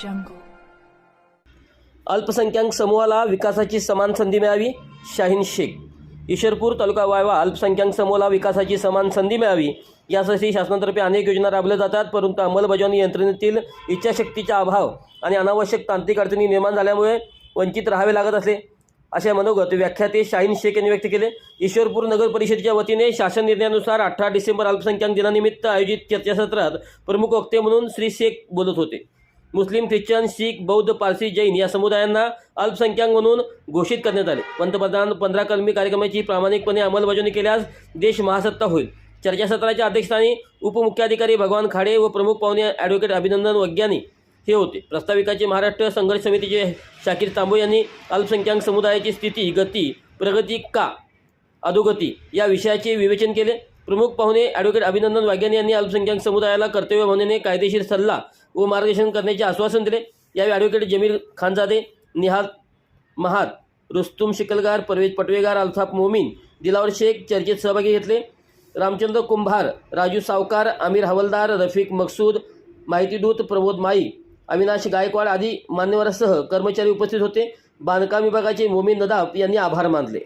jungle. अल्पसंख्याक समूहाला विकासाची समान संधी मिळावी. शाहीन शेख. ईश्वरपूर तालुका वाळवा अल्पसंख्याक समूहाला विकासाची समान संधी मिळावी यासाठी शासनातर्फे अनेक योजना राबवल्या जातात, परंतु अंमलबजावणी यंत्रणेतील इच्छाशक्तीचा अभाव आणि अनावश्यक तांत्रिक अडचणी निर्माण झाल्यामुळे वंचित राहावे लागत असले असे मनोगत व्याख्याते शाहीन शेख यांनी व्यक्त केले. ईश्वरपूर नगर परिषदेच्या वतीने शासन निर्णयानुसार 18 डिसेंबर अल्पसंख्याक दिनानिमित्त आयोजित चर्चासत्रात प्रमुख वक्ते म्हणून श्री शेख बोलत होते. मुस्लिम, ख्रिश्चन, शीख, बौद्ध, पारसी, जैन या समुदायांना अल्पसंख्याक म्हणून घोषित करण्यात आले. पंतप्रधान 15 कलमी कार्यक्रमाची प्रामाणिकपणे अंमलबजावणी केल्यास देश महासत्ता होईल. चर्चासत्राच्या अध्यक्षस्थानी उपमुख्याधिकारी भगवान खाडे व प्रमुख पाहुणे ॲडव्होकेट अभिनंदन वग्यानी हे होते. प्रास्ताविकाचे महाराष्ट्र संघर्ष समितीचे शाकीर तांबो यांनी अल्पसंख्याक समुदायाची स्थिती, गती, प्रगती का अधोगती या विषयाचे विवेचन केले. प्रमुख पाहुणे ॲडव्होकेट अभिनंदन वाग्यानी यांनी अल्पसंख्याक समुदायाला कर्तव्य भावनेने कायदेशीर सल्ला व मार्गदर्शन करण्याचे आश्वासन दिले. यावेळी ॲडव्होकेट जमीर खानजादे, निहाल महात, रुस्तुम शिकलगार, परवेज पटवेगार, अल्ताफ मोमीन, दिलावर शेख चर्चेत सहभागी घेतले. रामचंद्र कुंभार, राजू सावकार, आमिर हवलदार, रफिक मकसूद, माहितीदूत प्रमोद माई, अविनाश गायकवाड आदी मान्यवरांसह कर्मचारी उपस्थित होते. बांधकाम विभागाचे मोमीन नदाफ यांनी आभार मानले.